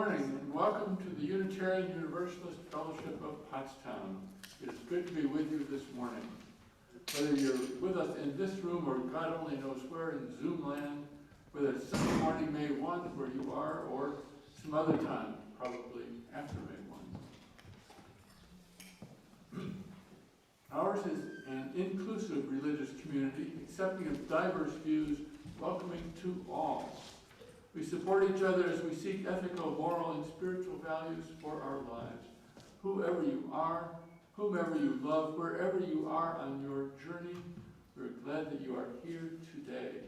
Good morning and welcome to the Unitarian Universalist Fellowship of Pottstown. It is good to be with you this morning. Whether you're with us in this room or God only knows where in Zoom land, whether it's Sunday morning, May 1, where you are, or some other time, probably after May 1. Ours is an inclusive religious community, accepting of diverse views, welcoming to all. We support each other as we seek ethical, moral, and spiritual values for our lives. Whoever you are, whomever you love, wherever you are on your journey, we're glad that you are here today.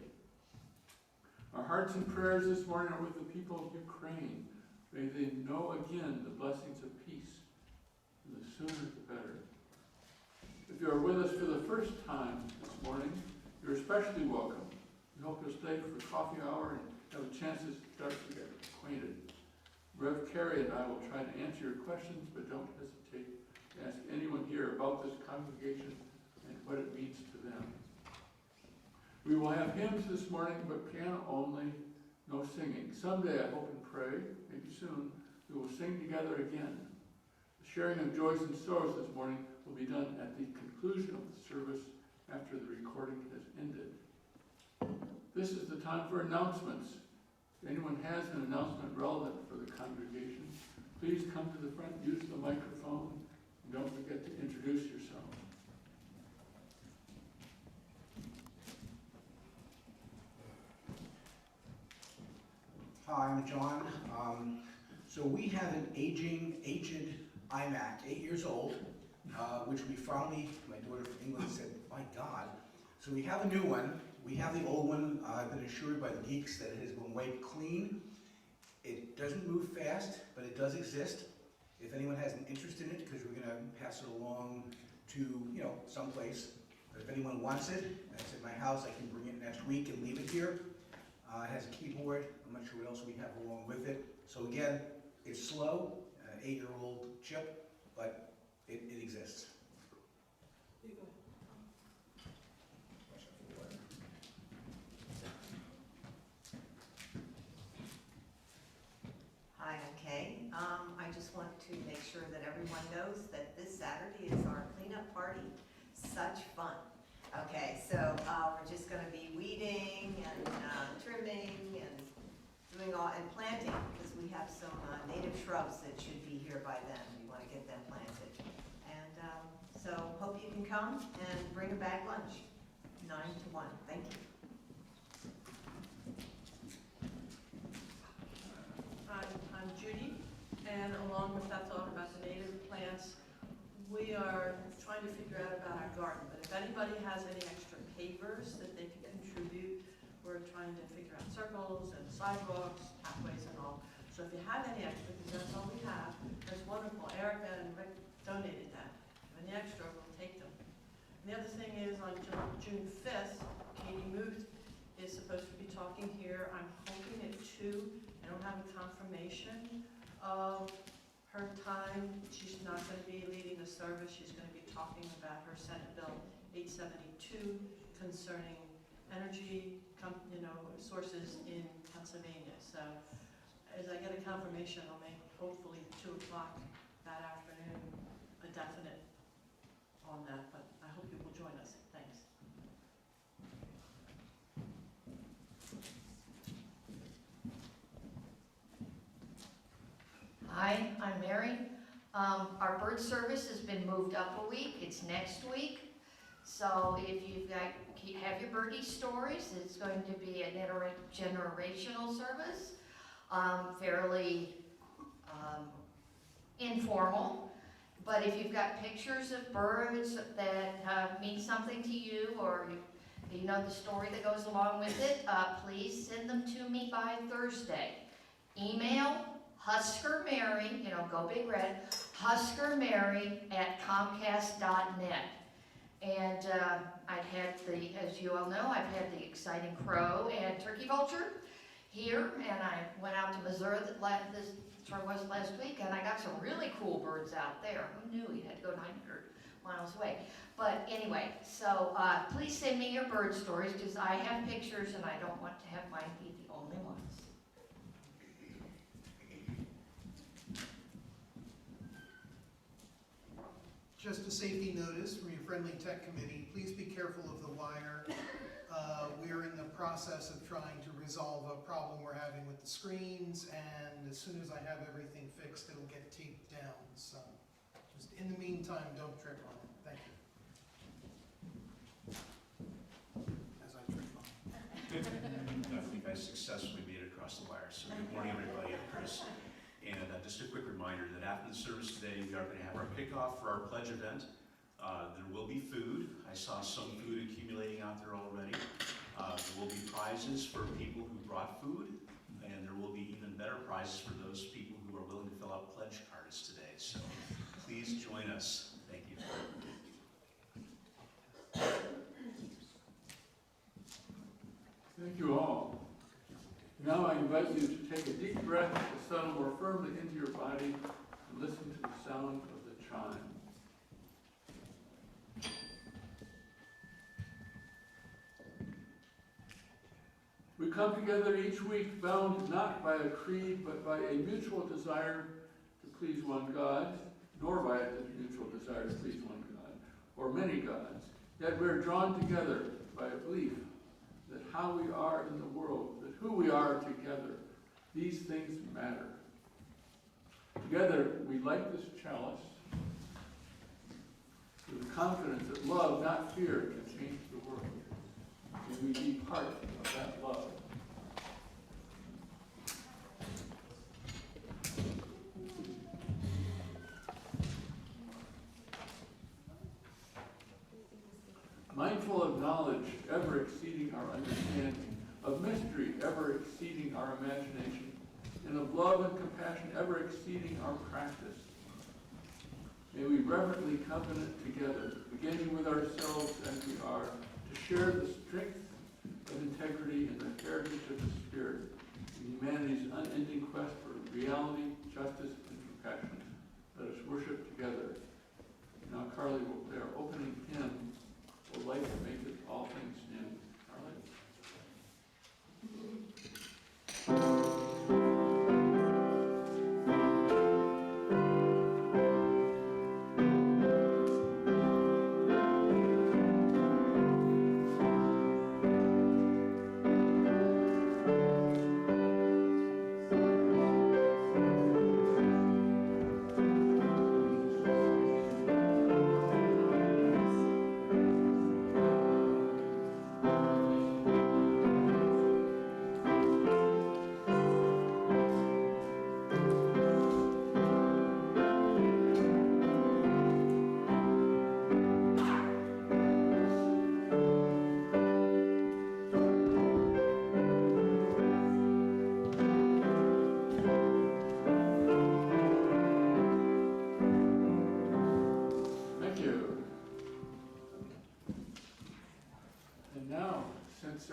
Our hearts and prayers this morning are with the people of Ukraine. May they know again the blessings of peace, and the sooner the better. If you are with us for the first time this morning, you're especially welcome. We hope you'll stay for coffee hour and have a chance to start to get acquainted. Rev Carey and I will try to answer your questions, but don't hesitate to ask anyone here about this congregation and what it means to them. We will have hymns this morning, but piano only, no singing. Someday, I hope and pray, maybe soon, we will sing together again. The sharing of joys and sorrows this morning will be done at the conclusion of the service after the recording has ended. This is the time for announcements. If anyone has an announcement relevant for the congregation, please come to the front, use the microphone, and don't forget to introduce yourself. Hi, I'm John. So we have an aged iMac, 8 years old, which we finally, my daughter from England said, my God. So we have a new one. We have the old one. I've been assured by the geeks that it has been wiped clean. It doesn't move fast, but it does exist. If anyone has an interest in it, because we're going to pass it along to, someplace. But if anyone wants it, and it's at my house, I can bring it next week and leave it here. It has a keyboard. I'm not sure what else we have along with it. So again, it's slow, an 8-year-old chip, but it exists. You go ahead. Hi, I'm Kay. I just want to make sure that everyone knows that this Saturday is our cleanup party. Such fun. Okay, so we're just going to be weeding and trimming and doing all, and planting, because we have some native shrubs that should be here by then. We want to get them planted. And so hope you can come and bring a bag lunch, 9 to 1. Thank you. I'm Judy, and along with that thought about the native plants, we are trying to figure out about our garden. But if anybody has any extra pavers that they can contribute, we're trying to figure out circles and sidewalks, pathways and all. So if you have any extra, because that's all we have, that's wonderful. Erica and Rick donated that. If any extra, we'll take them. And the other thing is on June 5th, Katie Muth is supposed to be talking here. I'm hoping at 2. I don't have a confirmation of her time. She's not going to be leading the service. She's going to be talking about her Senate Bill 872 concerning energy, sources in Pennsylvania. So as I get a confirmation, I'll make hopefully 2 o'clock that afternoon a definite on that. But I hope you will join us. Thanks. Hi, I'm Mary. Our bird service has been moved up a week. It's next week. So if you've got, have your birdie stories, it's going to be an intergenerational service, fairly informal. But if you've got pictures of birds that mean something to you, or you know the story that goes along with it, please send them to me by Thursday. Email HuskerMary, go big red, HuskerMary@Comcast.net. And I've had as you all know, I've had the exciting crow and turkey vulture here, and I went out to Missouri last week, and I got some really cool birds out there. Who knew you had to go 900 miles away? But anyway, so please send me your bird stories, because I have pictures, and I don't want to have mine be the only ones. Just a safety notice from your friendly tech committee, please be careful of the wire. We're in the process of trying to resolve a problem we're having with the screens, and as soon as I have everything fixed, it'll get taped down. So just in the meantime, don't trip on it. Thank you. As I trip on it. I think I successfully made it across the wire. So good morning, everybody. I'm Chris. And just a quick reminder that after the service today, we are going to have our kickoff for our pledge event. There will be food. I saw some food accumulating out there already. There will be prizes for people who brought food, and there will be even better prizes for those people who are willing to fill out pledge cards today. So please join us. Thank you. Thank you all. Now I invite you to take a deep breath to settle more firmly into your body and listen to the sound of the chime. We come together each week bound not by a creed, but by a mutual desire to please one God, nor by a mutual desire to please one God, or many gods. Yet we are drawn together by a belief that how we are in the world, that who we are together, these things matter. Together, we light this chalice with the confidence that love, not fear, can change the world. May we be part of that love. Mindful of knowledge ever exceeding our understanding, of mystery ever exceeding our imagination, and of love and compassion ever exceeding our practice. May we reverently covenant together, beginning with ourselves as we are, to share the strength of integrity and the heritage of the Spirit in humanity's unending quest for reality, justice, and compassion. Let us worship together. Now Carly will play our opening hymn, "O Light that maketh all things new." Carly?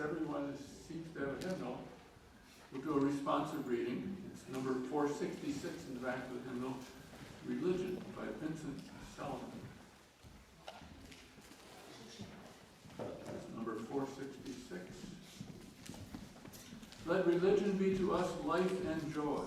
Everyone seems to have a hymnal. We'll do a responsive reading. It's number 466 in the back of the hymnal, "Religion" by Vincent Solomon. That's number 466. Let religion be to us life and joy.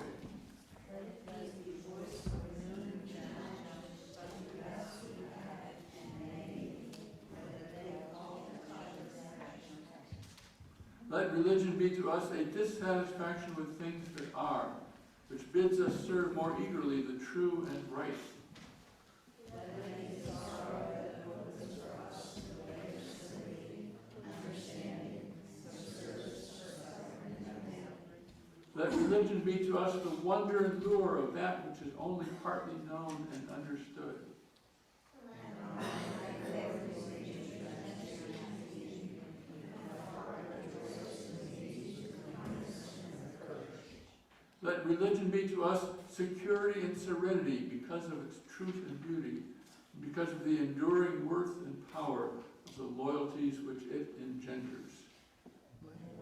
Let religion be to us a dissatisfaction with things that are, which bids us serve more eagerly the true and right. Let it be sorrow that opens for us the way of sympathy, understanding, service for suffering and man. Let religion be to us the wonder and lure of that which is only partly known and understood. Let religion be to us security and serenity because of its truth and beauty, and because of the enduring worth and power of the loyalties which it engenders.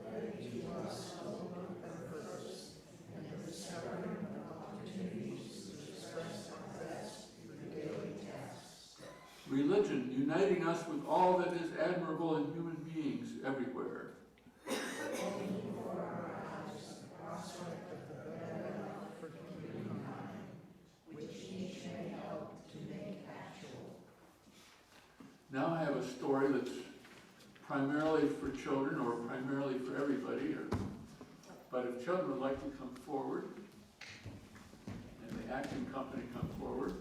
Let it be to us hope and purpose, and the discovering of opportunities to express our best through daily tasks. Religion uniting us with all that is admirable in human beings everywhere. a story that's primarily for children or primarily for everybody, but if children would like to come forward, and the acting company come forward.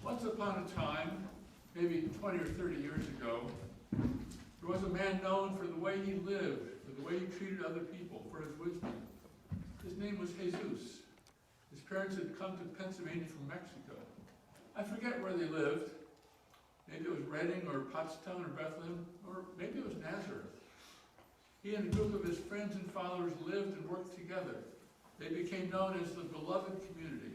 Once upon a time, maybe 20 or 30 years ago, there was a man known for the way he lived, for the way he treated other people, for his wisdom. His name was Jesus. His parents had come to Pennsylvania from Mexico. I forget where they lived. Maybe it was Reading or Pottstown or Bethlehem, or maybe it was Nazareth. He and a group of his friends and followers lived and worked together. They became known as the beloved community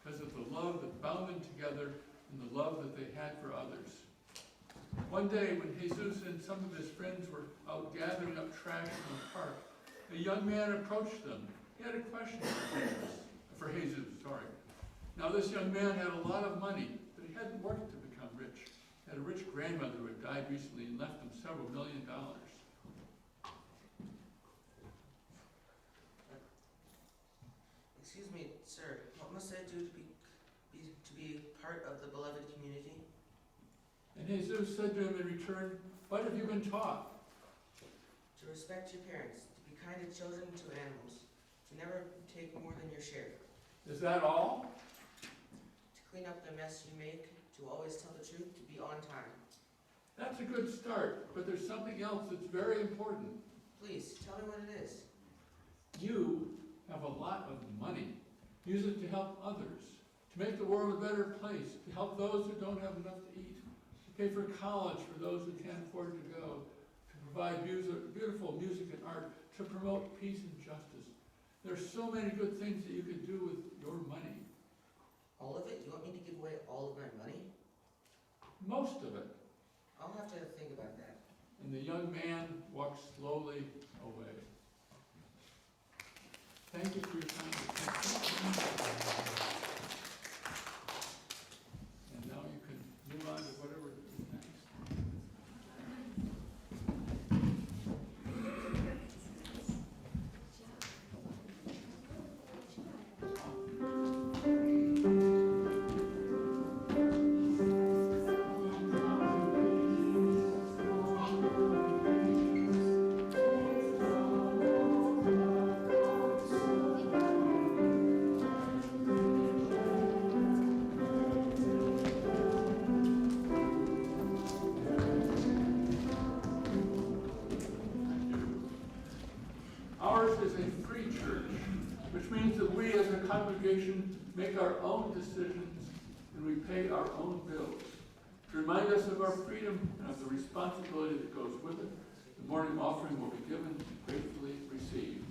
because of the love that bound them together and the love that they had for others. One day when Jesus and some of his friends were out gathering up trash in the park, a young man approached them. He had a question for Jesus. Now this young man had a lot of money, but he hadn't worked to become rich. He had a rich grandmother who had died recently and left him several $1 million. Excuse me, sir. What must I do to be part of the beloved community? And Jesus said to him in return, "What have you been taught?" To respect your parents, to be kind to children and to animals, to never take more than your share, Is that all? to clean up the mess you make, to always tell the truth, to be on time. That's a good start, but there's something else that's very important. Please, tell me what it is. You have a lot of money. Use it to help others, to make the world a better place, to help those who don't have enough to eat, to pay for college for those who can't afford to go, to provide beautiful music and art, to promote peace and justice. There's so many good things that you could do with your money. All of it? You want me to give away all of my money? Most of it. I'll have to think about that. And the young man walked slowly away. Thank you for your time. And now you can move on to whatever is next. Ours is a free church, which means that we as a congregation make our own decisions and we pay our own bills. To remind us of our freedom and of the responsibility that goes with it, the morning offering will be given and gratefully received.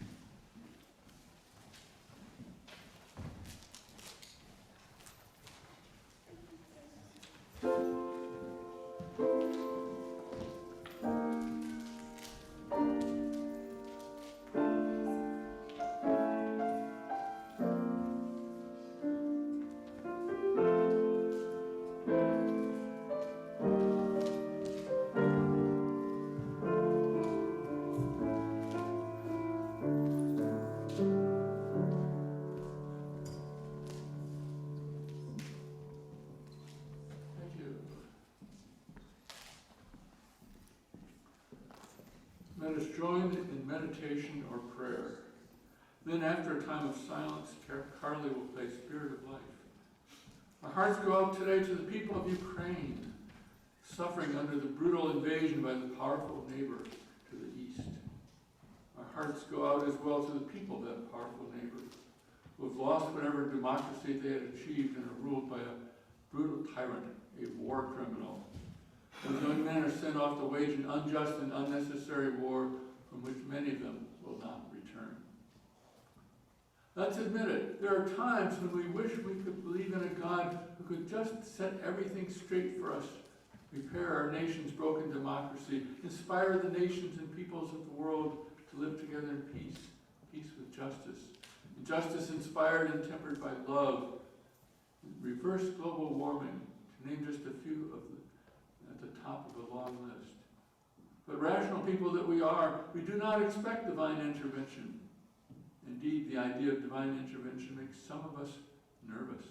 Let us join in meditation or prayer. Then after a time of silence, Carly will play Spirit of Life. Our hearts go out today to the people of Ukraine, suffering under the brutal invasion by the powerful neighbor to the east. Our hearts go out as well to the people of that powerful neighbor, who have lost whatever democracy they had achieved and are ruled by a brutal tyrant, a war criminal. Those young men are sent off to wage an unjust and unnecessary war from which many of them will not return. Let's admit it, there are times when we wish we could believe in a God who could just set everything straight for us, repair our nation's broken democracy, inspire the nations and peoples of the world to live together in peace, peace with justice. Justice inspired and tempered by love, reverse global warming, to name just a few of at the top of a long list. But rational people that we are, we do not expect divine intervention. Indeed, the idea of divine intervention makes some of us nervous.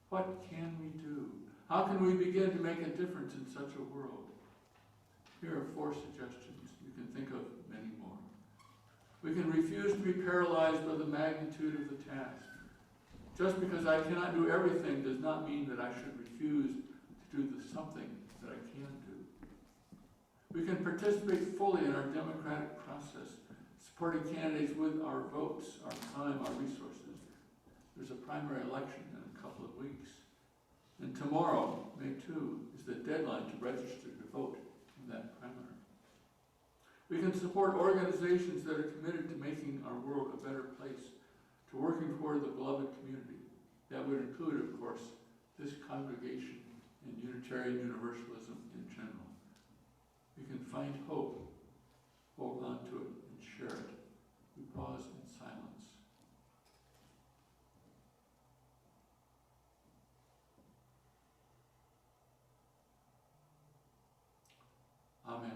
What can we do? How can we begin to make a difference in such a world? Here are 4 suggestions. You can think of many more. We can refuse to be paralyzed by the magnitude of the task. Just because I cannot do everything does not mean that I should refuse to do the something that I can do. We can participate fully in our democratic process, supporting candidates with our votes, our time, our resources. There's a primary election in a couple of weeks. And tomorrow, May 2, is the deadline to register to vote in that primary. We can support organizations that are committed to making our world a better place, to working toward the beloved community. That would include, of course, this congregation and Unitarian Universalism in general. We can find hope, hold on to it, and share it. We pause in silence. Amen.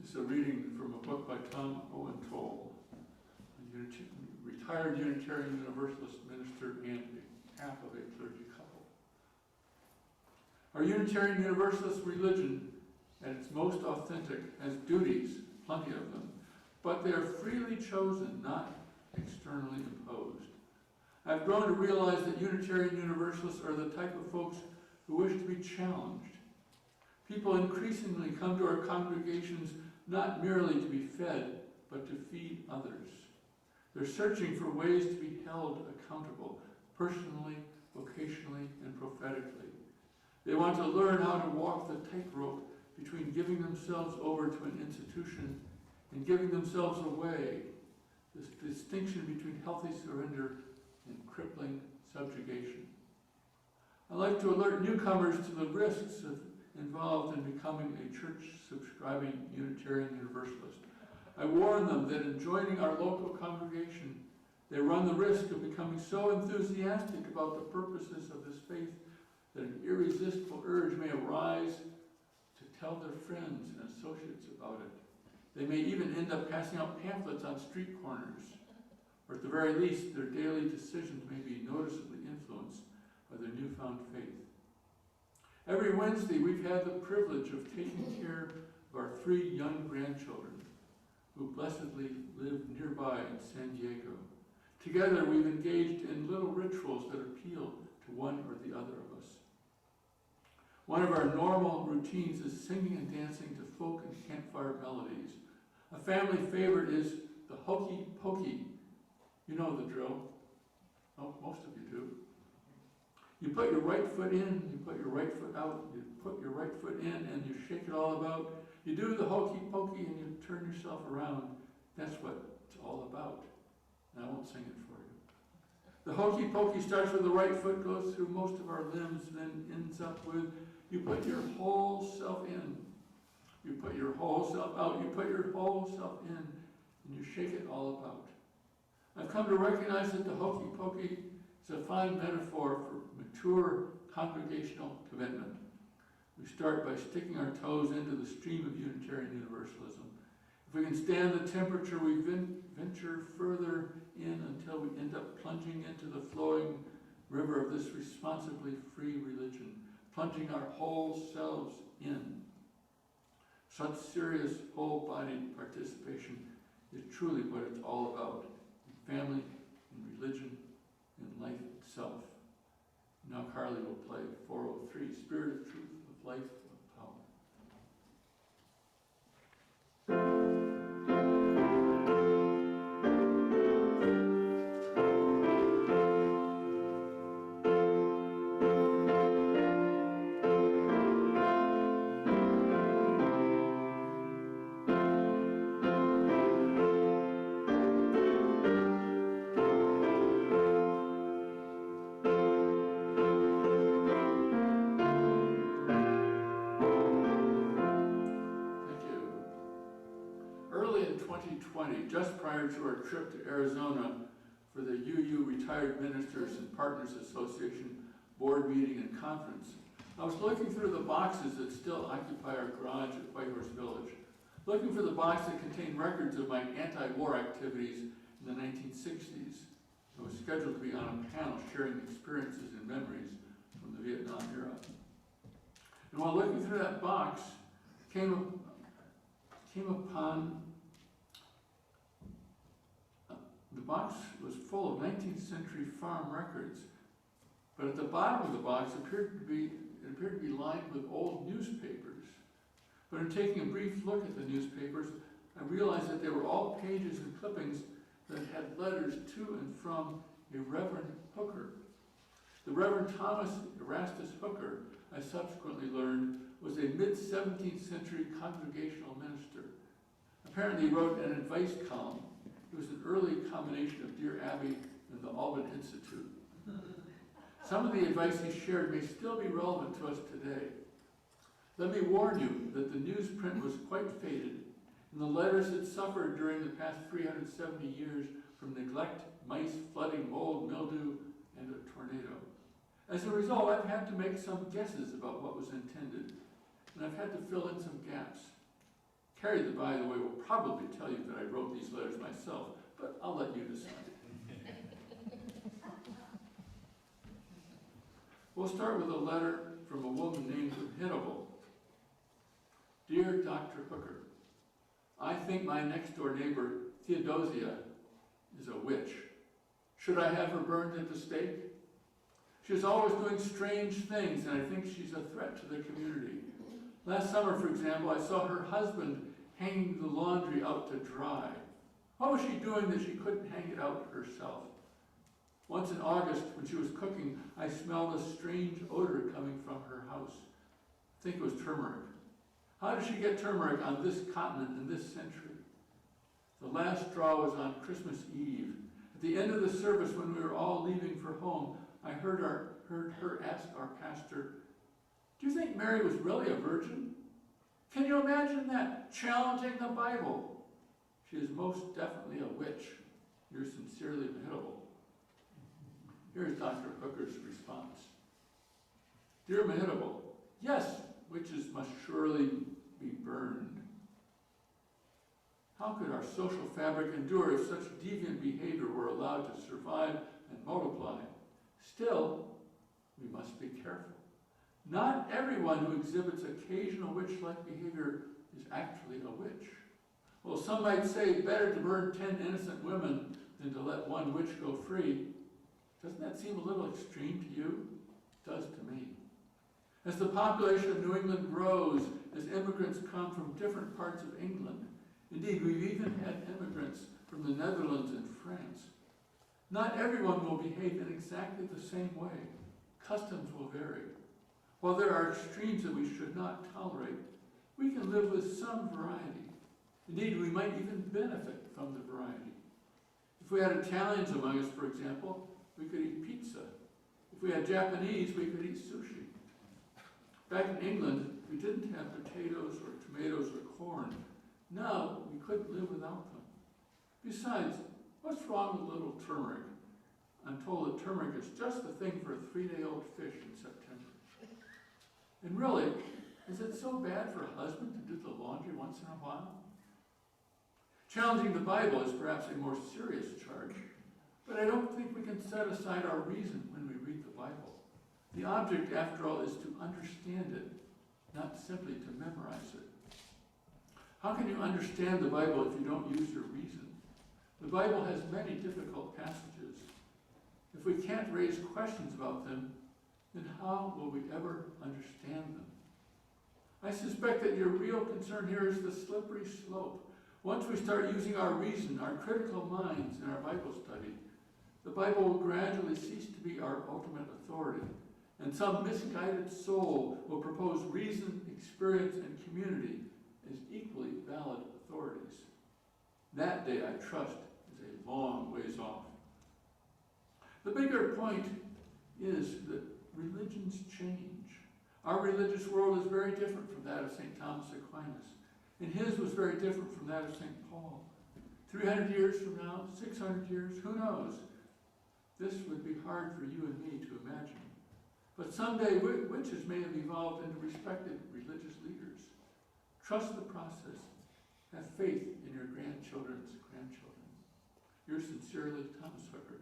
This is a reading from a book by Tom Owen Toll, a retired Unitarian Universalist minister and half of a clergy couple. Our Unitarian Universalist religion, at its most authentic, has duties, plenty of them, but they are freely chosen, not externally imposed. I've grown to realize that Unitarian Universalists are the type of folks who wish to be challenged. People increasingly come to our congregations not merely to be fed, but to feed others. They're searching for ways to be held accountable, personally, vocationally, and prophetically. They want to learn how to walk the tightrope between giving themselves over to an institution and giving themselves away, this distinction between healthy surrender and crippling subjugation. I like to alert newcomers to the risks involved in becoming a church-subscribing Unitarian Universalist. I warn them that in joining our local congregation, they run the risk of becoming so enthusiastic about the purposes of this faith that an irresistible urge may arise to tell their friends and associates about it. They may even end up passing out pamphlets on street corners, or at the very least, their daily decisions may be noticeably influenced by their newfound faith. Every Wednesday, we've had the privilege of taking care of our 3 young grandchildren who blessedly live nearby in San Diego. Together, we've engaged in little rituals that appeal to one or the other of us. One of our normal routines is singing and dancing to folk and campfire melodies. A family favorite is the Hokey Pokey. You know the drill. Oh, most of you do. You put your right foot in, you put your right foot out, you put your right foot in, and you shake it all about. You do the hokey pokey and you turn yourself around. That's what it's all about. And I won't sing it for you. The hokey pokey starts with the right foot, goes through most of our limbs, then ends up with you put your whole self in. You put your whole self out, you put your whole self in, and you shake it all about. I've come to recognize that the hokey pokey is a fine metaphor for mature congregational commitment. We start by sticking our toes into the stream of Unitarian Universalism. If we can stand the temperature, we venture further in until we end up plunging into the flowing river of this responsibly free religion, plunging our whole selves in. Such serious whole-bodied participation is truly what it's all about, in family, in religion, in life itself. Now Carly will play 403, Spirit of Truth, of Life, of Power. Early in 2020, just prior to our trip to Arizona for the UU Retired Ministers and Partners Association board meeting and conference, I was looking through the boxes that still occupy our garage at Whitehorse Village, looking for the box that contained records of my anti-war activities in the 1960s. I was scheduled to be on a panel sharing experiences and memories from the Vietnam era. And while looking through that box, came upon the box was full of 19th century farm records, but at the bottom of the box appeared to be lined with old newspapers. But in taking a brief look at the newspapers, I realized that they were all pages and clippings that had letters to and from a Reverend Hooker. The Reverend Thomas Erastus Hooker, I subsequently learned, was a mid-17th century congregational minister. Apparently he wrote an advice column. It was an early combination of Dear Abby and the Alban Institute. Some of the advice he shared may still be relevant to us today. Let me warn you that the newsprint was quite faded, and the letters had suffered during the past 370 years from neglect, mice, flooding, mold, mildew, and a tornado. As a result, I've had to make some guesses about what was intended, and I've had to fill in some gaps. Carrie, by the way, will probably tell you that I wrote these letters myself, but I'll let you decide. We'll start with a letter from a woman named Hannibal. Dear Dr. Hooker, I think my next-door neighbor, Theodosia, is a witch. Should I have her burned at the stake? She's always doing strange things, and I think she's a threat to the community. Last summer, for example, I saw her husband hanging the laundry out to dry. What was she doing that she couldn't hang it out herself? Once in August, when she was cooking, I smelled a strange odor coming from her house. I think it was turmeric. How did she get turmeric on this continent in this century? The last straw was on Christmas Eve. At the end of the service, when we were all leaving for home, I heard her ask our pastor, do you think Mary was really a virgin? Can you imagine that? Challenging the Bible. She is most definitely a witch. You're sincerely Mahitable. Here's Dr. Hooker's response. Dear Mahitable, yes, witches must surely be burned. How could our social fabric endure if such deviant behavior were allowed to survive and multiply? Still, we must be careful. Not everyone who exhibits occasional witch-like behavior is actually a witch. Well, some might say better to burn 10 innocent women than to let one witch go free. Doesn't that seem a little extreme to you? It does to me. As the population of New England grows, as immigrants come from different parts of England, indeed, we've even had immigrants from the Netherlands and France. Not everyone will behave in exactly the same way. Customs will vary. While there are extremes that we should not tolerate, we can live with some variety. Indeed, we might even benefit from the variety. If we had Italians among us, for example, we could eat pizza. If we had Japanese, we could eat sushi. Back in England, we didn't have potatoes or tomatoes or corn. Now, we couldn't live without them. Besides, What's wrong with a little turmeric? I'm told that turmeric is just the thing for a 3-day-old fish in September. And really, is it so bad for a husband to do the laundry once in a while? Challenging the Bible is perhaps a more serious charge, but I don't think we can set aside our reason when we read the Bible. The object, after all, is to understand it, not simply to memorize it. How can you understand the Bible if you don't use your reason? The Bible has many difficult passages. If we can't raise questions about them, then how will we ever understand them? I suspect that your real concern here is the slippery slope. Once we start using our reason, our critical minds in our Bible study, the Bible will gradually cease to be our ultimate authority, and some misguided soul will propose reason, experience, and community as equally valid authorities. That day, I trust, is a long ways off. The bigger point is that religions change. Our religious world is very different from that of St. Thomas Aquinas, and his was very different from that of St. Paul. 300 years from now, 600 years, who knows? This would be hard for you and me to imagine. But someday, witches may have evolved into respected religious leaders. Trust the process. Have faith in your grandchildren's grandchildren. Yours sincerely, Thomas Hooker.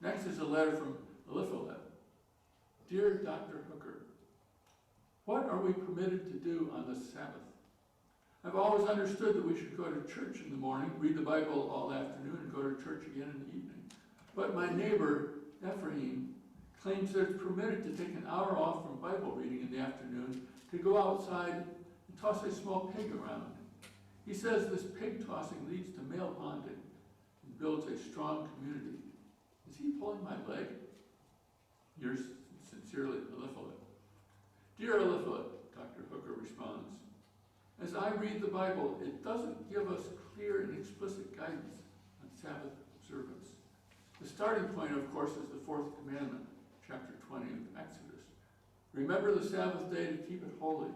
Next is a letter from Eliphalet. Dear Dr. Hooker, what are we permitted to do on the Sabbath? I've always understood that we should go to church in the morning, read the Bible all afternoon, and go to church again in the evening. But my neighbor, Ephraim, claims that it's permitted to take an hour off from Bible reading in the afternoon to go outside and toss a small pig around. He says this pig tossing leads to male bonding and builds a strong community. Is he pulling my leg? Yours sincerely, Eliphalet. Dear Eliphalet, Dr. Hooker responds, as I read the Bible, it doesn't give us clear and explicit guidance on Sabbath observance. The starting point, of course, is the fourth commandment, chapter 20 of Exodus. Remember the Sabbath day to keep it holy.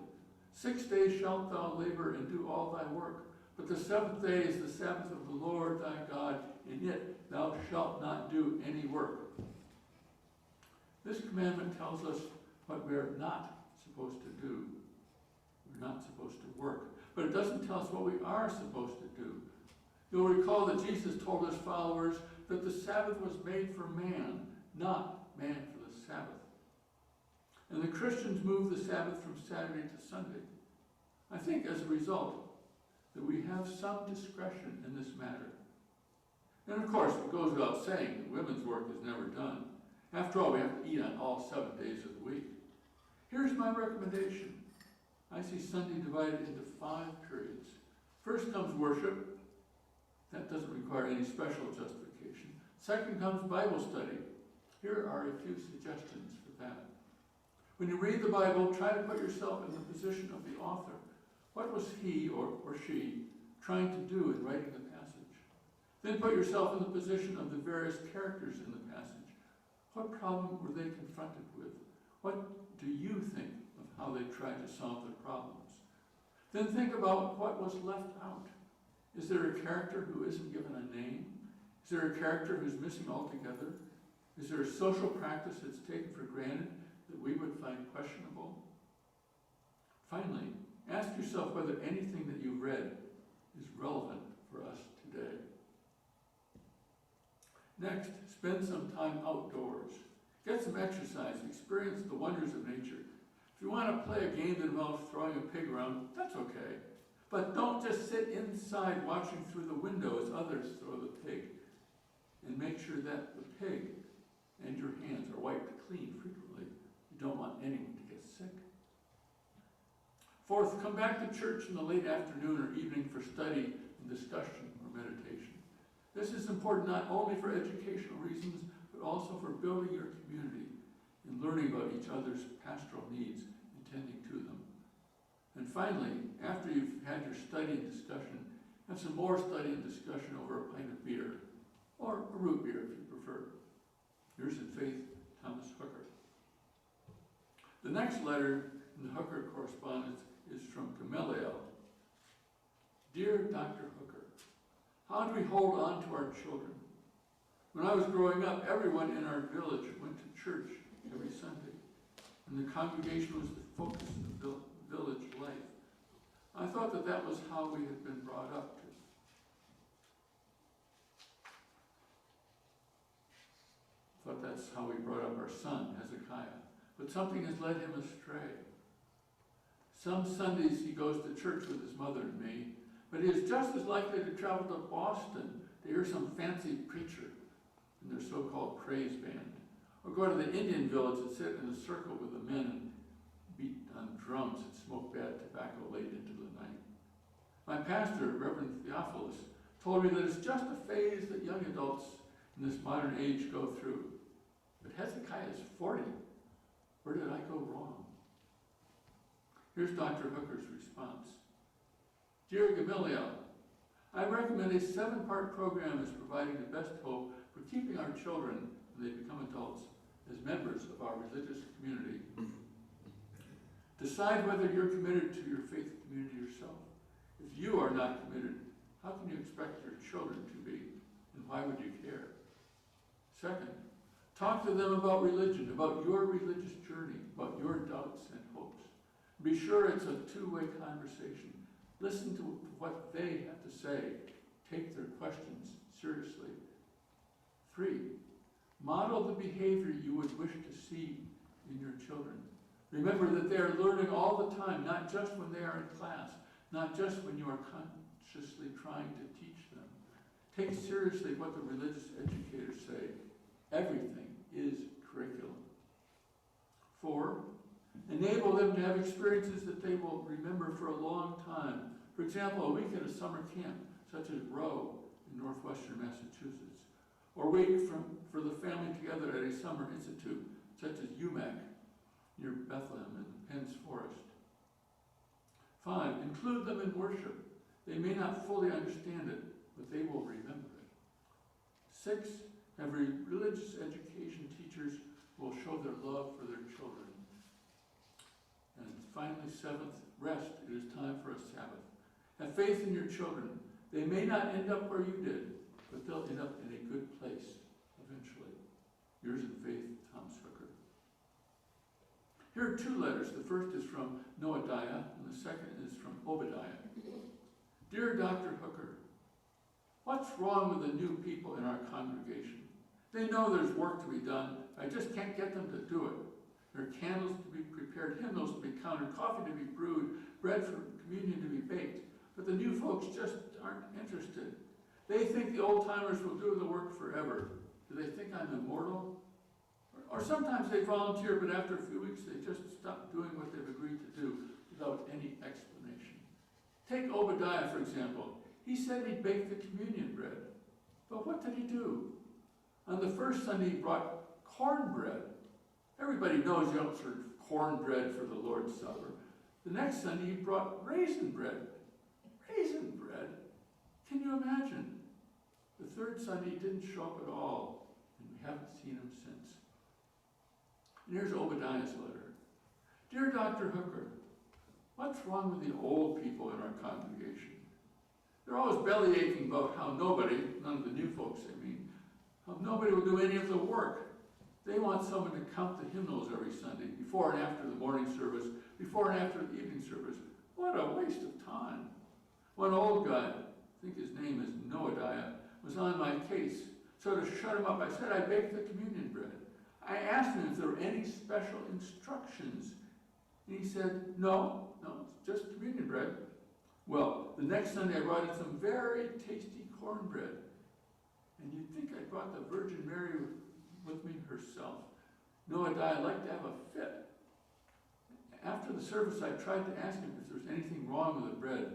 6 days shalt thou labor and do all thy work, but the seventh day is the Sabbath of the Lord thy God, in it thou shalt not do any work. This commandment tells us what we are not supposed to do. We're not supposed to work. But it doesn't tell us what we are supposed to do. You'll recall that Jesus told his followers that the Sabbath was made for man, not man for the Sabbath. And the Christians moved the Sabbath from Saturday to Sunday. I think as a result that we have some discretion in this matter. And of course, it goes without saying that women's work is never done. After all, we have to eat on all 7 days of the week. Here's my recommendation. I see Sunday divided into 5 periods. First comes worship. That doesn't require any special justification. Second comes Bible study. Here are a few suggestions for that. When you read the Bible, try to put yourself in the position of the author. What was he or she trying to do in writing the passage? Then put yourself in the position of the various characters in the passage. What problem were they confronted with? What do you think of how they tried to solve their problems? Then think about what was left out. Is there a character who isn't given a name? Is there a character who's missing altogether? Is there a social practice that's taken for granted that we would find questionable? Finally, ask yourself whether anything that you've read is relevant for us today. Next, spend some time outdoors. Get some exercise, experience the wonders of nature. If you want to play a game that involves throwing a pig around, that's okay. But don't just sit inside watching through the window as others throw the pig. And make sure that the pig and your hands are wiped clean frequently. You don't want anyone to get sick. Fourth, come back to church in the late afternoon or evening for study and discussion or meditation. This is important not only for educational reasons, but also for building your community and learning about each other's pastoral needs and tending to them. And finally, after you've had your study and discussion, have some more study and discussion over a pint of beer, or a root beer if you prefer. Yours in faith, Thomas Hooker. The next letter in the Hooker correspondence is from Gamaliel. Dear Dr. Hooker, How do we hold on to our children? When I was growing up, everyone in our village went to church every Sunday, and the congregation was the focus of the village life. I thought that that was how we had been brought up to. I thought that's how we brought up our son, Hezekiah. But something has led him astray. Some Sundays he goes to church with his mother and me, but he is just as likely to travel to Boston to hear some fancy preacher in their so-called praise band, or go to the Indian village and sit in a circle with the men and beat on drums and smoke bad tobacco late into the night. My pastor, Reverend Theophilus, told me that it's just a phase that young adults in this modern age go through. But Hezekiah is 40. Where did I go wrong? Here's Dr. Hooker's response. Dear Gamaliel, I recommend a 7-part program as providing the best hope for keeping our children, when they become adults, as members of our religious community. Decide whether you're committed to your faith community yourself. If you are not committed, how can you expect your children to be? And why would you care? Second, talk to them about religion, about your religious journey, about your doubts and hopes. Be sure it's a two-way conversation. Listen to what they have to say. Take their questions seriously. 3, model the behavior you would wish to see in your children. Remember that they are learning all the time, not just when they are in class, not just when you are consciously trying to teach them. Take seriously what the religious educators say. Everything is curriculum. 4, enable them to have experiences that they will remember for a long time. For example, a week at a summer camp, such as Row in northwestern Massachusetts, or a week for the family together at a summer institute, such as UMAC near Bethlehem and Penn's Forest. 5, include them in worship. They may not fully understand it, but they will remember it. 6, have religious education teachers will show their love for their children. And finally, 7th, rest. It is time for a Sabbath. Have faith in your children. They may not end up where you did, but they'll end up in a good place eventually. Yours in faith, Thomas Hooker. Here are 2 letters. The first is from Noadiah, and the second is from Obadiah. Dear Dr. Hooker, what's wrong with the new people in our congregation? They know there's work to be done. I just can't get them to do it. There are candles to be prepared, hymnals to be counted, coffee to be brewed, bread for communion to be baked. But the new folks just aren't interested. They think the old-timers will do the work forever. Do they think I'm immortal? Or sometimes they volunteer, but after a few weeks they just stop doing what they've agreed to do without any explanation. Take Obadiah, for example. He said he'd bake the communion bread. But what did he do? On the first Sunday he brought cornbread. Everybody knows you don't serve cornbread for the Lord's Supper. The next Sunday he brought raisin bread. Raisin bread? Can you imagine? The third Sunday he didn't show up at all, and we haven't seen him since. And here's Obadiah's letter. Dear Dr. Hooker, what's wrong with the old people in our congregation? They're always belly aching about how nobody, none of the new folks I mean, how nobody will do any of the work. They want someone to count the hymnals every Sunday, before and after the morning service, before and after the evening service. What a waste of time. One old guy, I think his name is Noadiah, was on my case. So to shut him up, I said I baked the communion bread. I asked him if there were any special instructions. And he said, no, it's just communion bread. Well, the next Sunday I brought in some very tasty cornbread. And you'd think I brought the Virgin Mary with me herself. Noadiah liked to have a fit. After the service, I tried to ask him if there was anything wrong with the bread.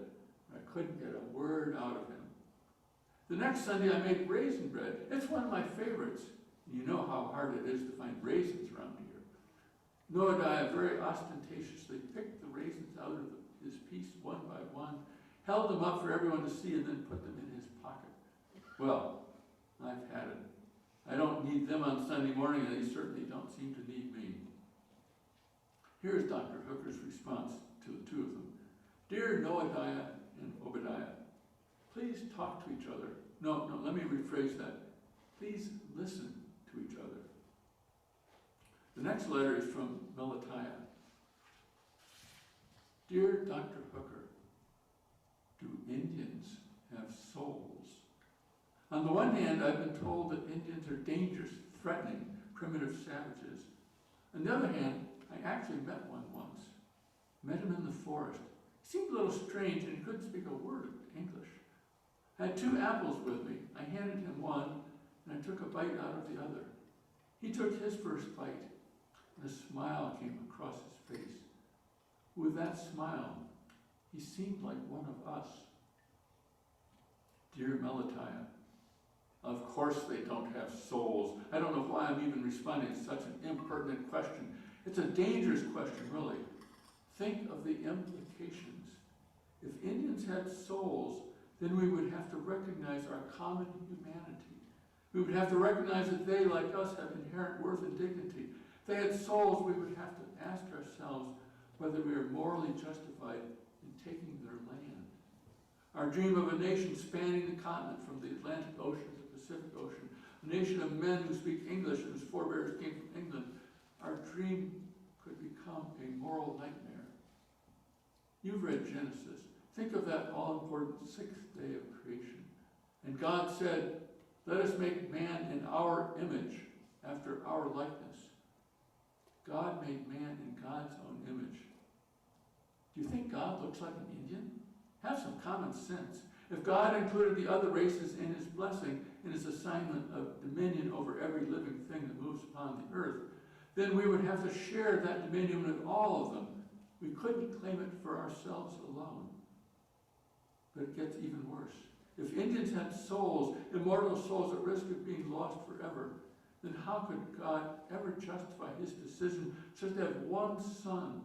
I couldn't get a word out of him. The next Sunday, I made raisin bread. It's one of my favorites. You know how hard it is to find raisins around here. Noadiah very ostentatiously picked the raisins out of his piece one by one, held them up for everyone to see, and then put them in his pocket. Well, I've had it. I don't need them on Sunday morning, and they certainly don't seem to need me. Here's Dr. Hooker's response to the 2 of them. Dear Noadiah and Obadiah, Please talk to each other. No, let me rephrase that. Please listen to each other. The next letter is from Melatiah. Dear Dr. Hooker, do Indians have souls? On the one hand, I've been told that Indians are dangerous, threatening, primitive savages. On the other hand, I actually met one once. Met him in the forest. He seemed a little strange and he couldn't speak a word of English. I had 2 apples with me. I handed him one and I took a bite out of the other. He took his first bite and a smile came across his face. With that smile, he seemed like one of us. Dear Melatiah, of course they don't have souls. I don't know why I'm even responding to such an impertinent question. It's a dangerous question, really. Think of the implications. If Indians had souls, then we would have to recognize our common humanity. We would have to recognize that they, like us, have inherent worth and dignity. If they had souls, we would have to ask ourselves whether we are morally justified in taking their land. Our dream of a nation spanning the continent from the Atlantic Ocean to the Pacific Ocean, a nation of men who speak English and whose forebears came from England, our dream could become a moral nightmare. You've read Genesis. Think of that all-important 6th day of creation. And God said, let us make man in our image, after our likeness. God made man in God's own image. Do you think God looks like an Indian? Have some common sense. If God included the other races in his blessing, in his assignment of dominion over every living thing that moves upon the earth, then we would have to share that dominion with all of them. We couldn't claim it for ourselves alone. But it gets even worse. If Indians had souls, immortal souls at risk of being lost forever, then how could God ever justify his decision just to have one son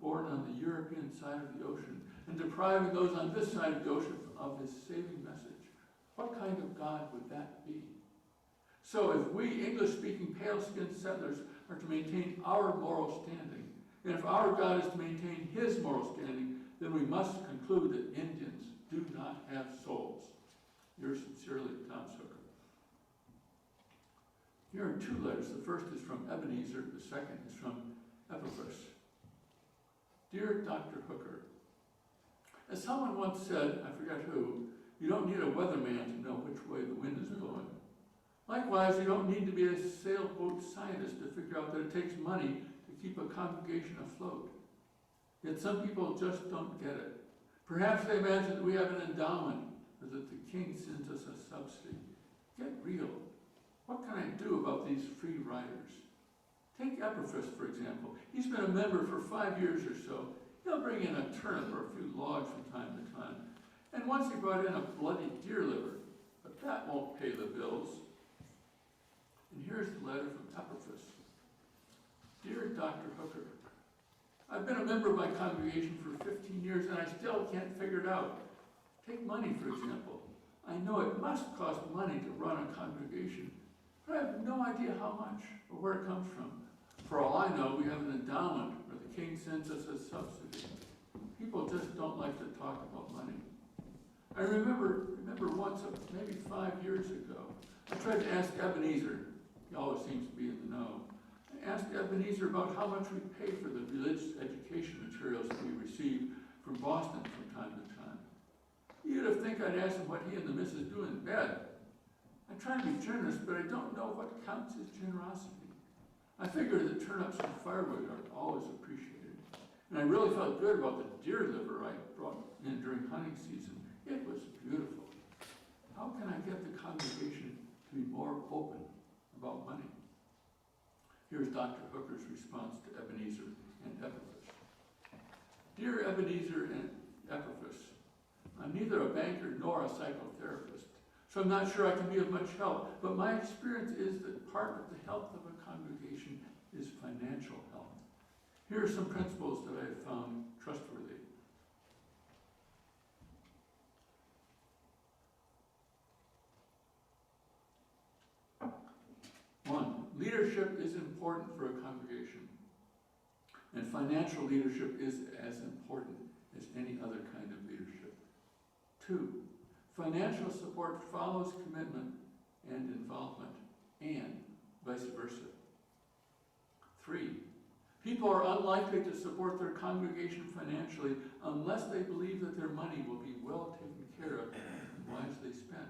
born on the European side of the ocean and depriving those on this side of the ocean of his saving message? What kind of God would that be? So if we English-speaking pale-skinned settlers are to maintain our moral standing, and if our God is to maintain his moral standing, then we must conclude that Indians do not have souls. Yours sincerely, Thomas Hooker. Here are 2 letters. The first is from Ebenezer. The second is from Epaphras. Dear Dr. Hooker, as someone once said, I forget who, you don't need a weatherman to know which way the wind is blowing. Likewise, you don't need to be a sailboat scientist to figure out that it takes money to keep a congregation afloat. Yet some people just don't get it. Perhaps they imagine that we have an endowment or that the king sends us a subsidy. Get real. What can I do about these free riders? Take Epaphras, for example. He's been a member for 5 years or so. He'll bring in a turnip or a few logs from time to time. And once he brought in a bloody deer liver, but that won't pay the bills. And here's the letter from Epaphras. Dear Dr. Hooker, I've been a member of my congregation for 15 years and I still can't figure it out. Take money, for example. I know it must cost money to run a congregation, but I have no idea how much or where it comes from. For all I know, we have an endowment where the king sends us a subsidy. People just don't like to talk about money. I remember once, maybe 5 years ago, I tried to ask Ebenezer. He always seems to be in the know. I asked Ebenezer about how much we pay for the religious education materials that we receive from Boston from time to time. You'd have think I'd ask him what he and the missus do in bed. I try to be generous, but I don't know what counts as generosity. I figured that turnips and firewood are always appreciated. And I really felt good about the deer liver I brought in during hunting season. It was beautiful. How can I get the congregation to be more open about money? Here's Dr. Hooker's response to Ebenezer and Epaphras. Dear Ebenezer and Epaphras, I'm neither a banker nor a psychotherapist, so I'm not sure I can be of much help, but my experience is that part of the health of a congregation is financial health. Here are some principles that I have found trustworthy. One, leadership is important for a congregation, and financial leadership is as important as any other kind of leadership. Two, Financial support follows commitment and involvement, and vice versa. 3, people are unlikely to support their congregation financially unless they believe that their money will be well taken care of and wisely spent.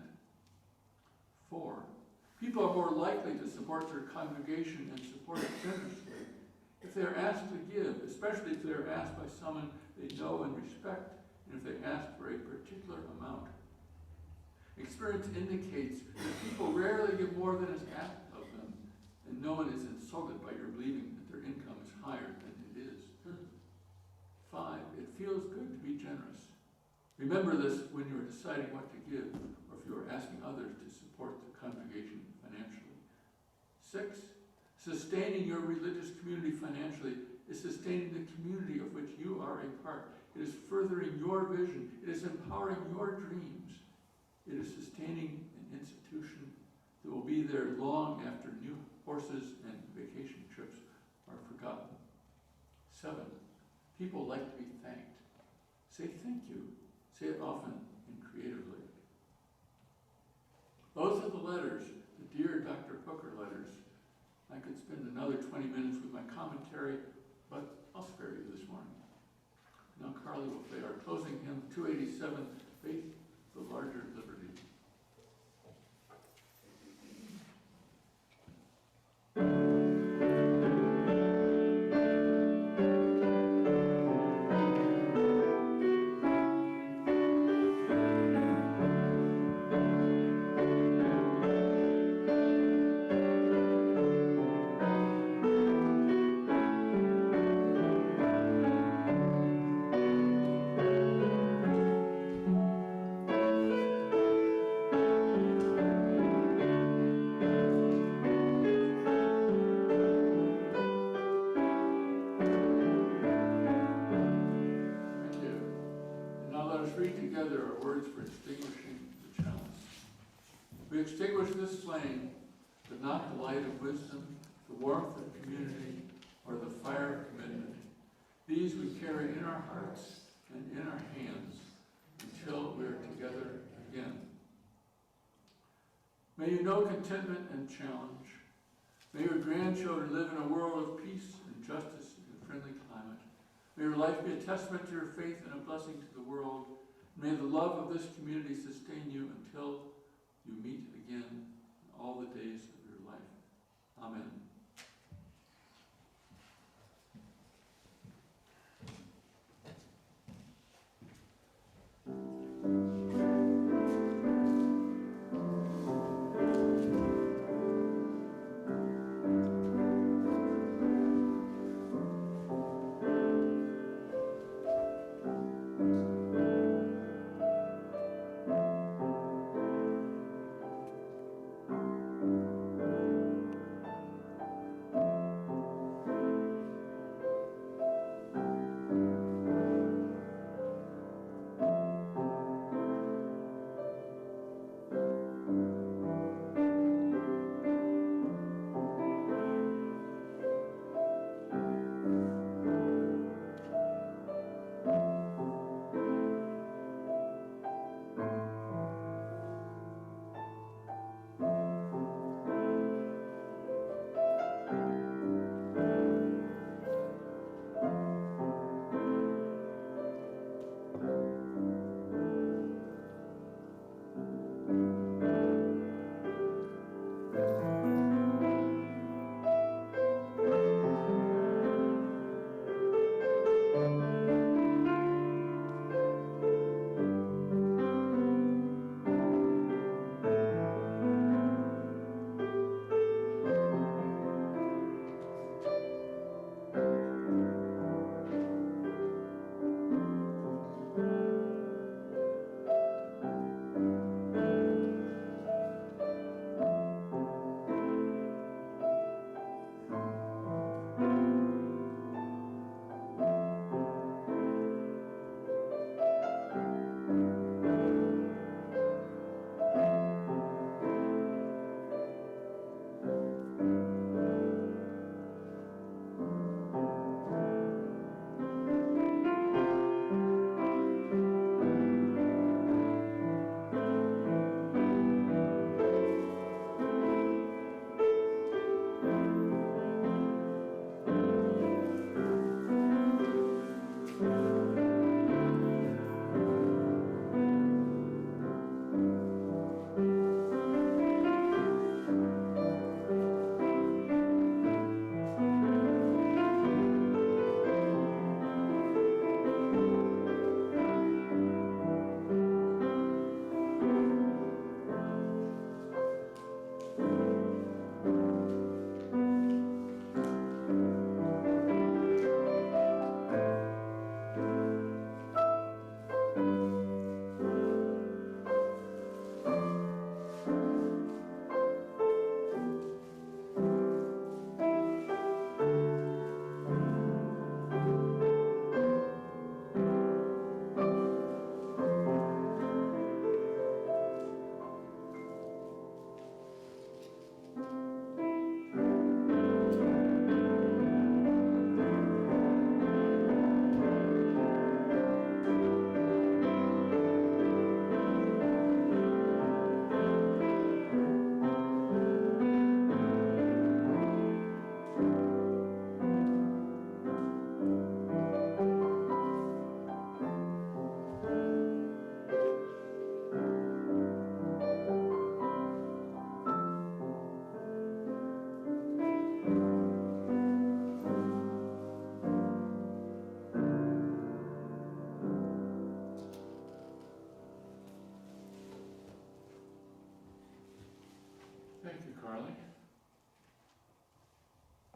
4, people are more likely to support their congregation and support it generously if they are asked to give, especially if they are asked by someone they know and respect, and if they ask for a particular amount. Experience indicates that people rarely give more than is asked of them, and no one is insulted by your believing that their income is higher than it is. 5, it feels good to be generous. Remember this when you are deciding what to give, or if you are asking others to support the congregation financially. 6, sustaining your religious community financially is sustaining the community of which you are a part. It is furthering your vision. It is empowering your dreams. It is sustaining an institution that will be there long after new horses and vacation trips are forgotten. 7, people like to be thanked. Say thank you. Say it often and creatively. Those are the letters, the Dear Dr. Hooker letters. I could spend another 20 minutes with my commentary, but I'll spare you this morning. Now Carly will play our closing hymn, 287, Faith, the Larger Liberty. We extinguish this flame, but not the light of wisdom, the warmth of community, or the fire of commitment. These we carry in our hearts and in our hands until we are together again. May you know contentment and challenge. May your grandchildren live in a world of peace and justice and friendly climate. May your life be a testament to your faith and a blessing to the world. May the love of this community sustain you until